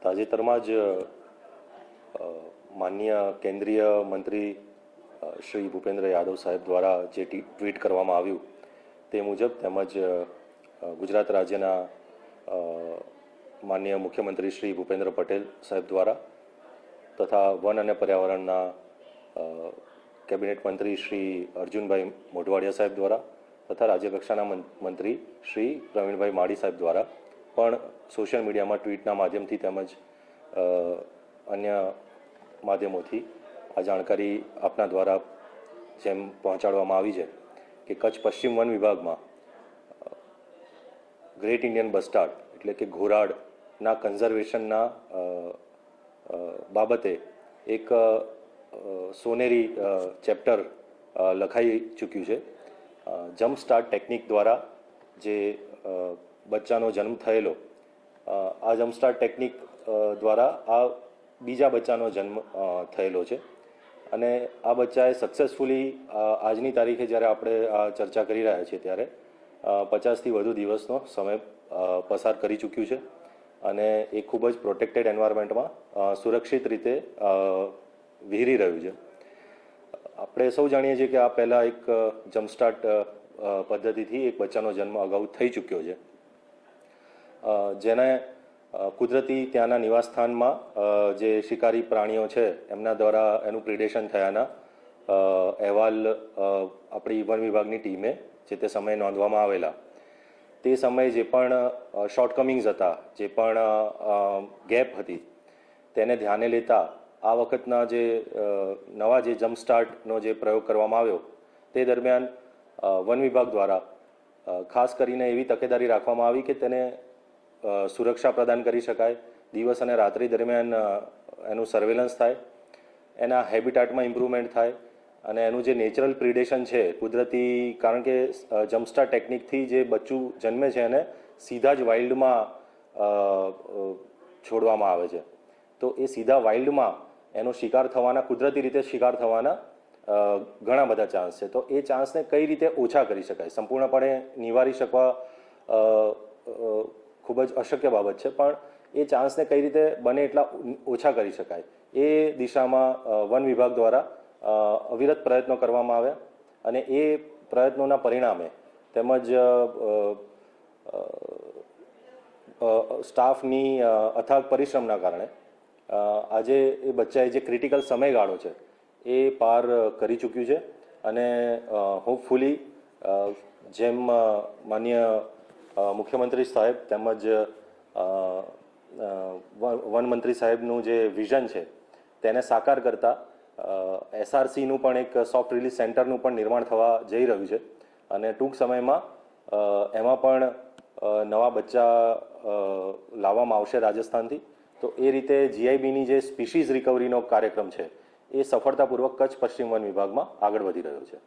તાજેતરમાં જ માનનીય કેન્દ્રીય મંત્રી શ્રી ભૂપેન્દ્ર યાદવ સાહેબ દ્વારા જે ટ્વીટ કરવામાં આવ્યું તે મુજબ તેમજ ગુજરાત રાજ્યના માનનીય મુખ્યમંત્રી શ્રી ભૂપેન્દ્ર પટેલ સાહેબ દ્વારા તથા વન અને પર્યાવરણના કેબિનેટ મંત્રી શ્રી અર્જુનભાઈ મોઢવાડિયા સાહેબ દ્વારા તથા રાજ્યકક્ષાના મંત્રી શ્રી પ્રવીણભાઈ માળી સાહેબ દ્વારા પણ સોશિયલ મીડિયામાં ટ્વીટના માધ્યમથી તેમજ અન્ય માધ્યમોથી આ જાણકારી આપના દ્વારા જેમ પહોંચાડવામાં આવી છે કે કચ્છ પશ્ચિમ વન વિભાગમાં ગ્રેટ ઇન્ડિયન બસ્ટાર્ડ એટલે કે ઘોરાડના કન્ઝર્વેશનના બાબતે એક સોનેરી ચેપ્ટર લખાઈ ચૂક્યું છે. જમ્પ સ્ટાર્ટ ટેકનિક દ્વારા જે બચ્ચાનો જન્મ થયેલો, આ જમ્પ સ્ટાર્ટ ટેકનિક દ્વારા આ બીજા બચ્ચાનો જન્મ થયેલો છે અને આ બચ્ચાએ સક્સેસફુલી આજની તારીખે જ્યારે આપણે આ ચર્ચા કરી રહ્યા છીએ ત્યારે 50થી વધુ દિવસનો સમય પસાર કરી ચૂક્યું છે અને એ ખૂબ જ પ્રોટેક્ટેડ એન્વાયરમેન્ટમાં સુરક્ષિત રીતે વિહરી રહ્યું છે. આપણે સૌ જાણીએ છીએ કે આ પહેલાં એક જમ્પસ્ટાર્ટ પદ્ધતિથી એક બચ્ચાનો જન્મ અગાઉ થઈ ચૂક્યો છે, જેને કુદરતી ત્યાંના નિવાસસ્થાનમાં જે શિકારી પ્રાણીઓ છે એમના દ્વારા એનું પ્રિડેશન થયાના અહેવાલ આપણી વન વિભાગની ટીમે જે તે સમયે નોંધવામાં આવેલા. તે સમયે જે પણ શોર્ટકમિંગ્સ હતા, જે પણ ગેપ હતી, તેને ધ્યાને લેતા આ વખતના જે નવા જે જમ્પસ્ટાર્ટનો જે પ્રયોગ કરવામાં આવ્યો તે દરમિયાન વન વિભાગ દ્વારા ખાસ કરીને એવી તકેદારી રાખવામાં આવી કે તેને સુરક્ષા પ્રદાન કરી શકાય, દિવસ અને રાત્રિ દરમિયાન એનું સર્વેલન્સ થાય, એના હેબિટાટમાં ઇમ્પ્રુવમેન્ટ થાય અને એનું જે નેચરલ પ્રિડેશન છે કુદરતી, કારણ કે જમ્પસ્ટાર્ટ ટેકનિકથી જે બચ્ચું જન્મે છે એને સીધા જ વાઇલ્ડમાં છોડવામાં આવે છે, તો એ સીધા વાઇલ્ડમાં એનો શિકાર થવાના, કુદરતી રીતે શિકાર થવાના ઘણા બધા ચાન્સ છે. તો એ ચાન્સને કઈ રીતે ઓછા કરી શકાય, સંપૂર્ણપણે નિવારી શકવા ખૂબ જ અશક્ય બાબત છે, પણ એ ચાન્સને કઈ રીતે બને એટલા ઓછા કરી શકાય એ દિશામાં વન વિભાગ દ્વારા અવિરત પ્રયત્નો કરવામાં આવ્યા અને એ પ્રયત્નોના પરિણામે તેમજ સ્ટાફની અથાગ પરિશ્રમના કારણે આજે એ બચ્ચાએ જે ક્રિટિકલ સમયગાળો છે એ પાર કરી ચૂક્યું છે અને હોપફુલી જેમ માનનીય મુખ્યમંત્રી સાહેબ તેમજ વન મંત્રી સાહેબનું જે વિઝન છે તેને સાકાર કરતા SRCનું પણ એક સોફ્ટ રિલીઝ સેન્ટરનું પણ નિર્માણ થવા જઈ રહ્યું છે અને ટૂંક સમયમાં એમાં પણ નવા બચ્ચા લાવવામાં આવશે રાજસ્થાનથી. તો એ રીતે GIBની જે સ્પીશીઝ રિકવરીનો કાર્યક્રમ છે એ સફળતાપૂર્વક કચ્છ પશ્ચિમ વન વિભાગમાં આગળ વધી રહ્યો છે.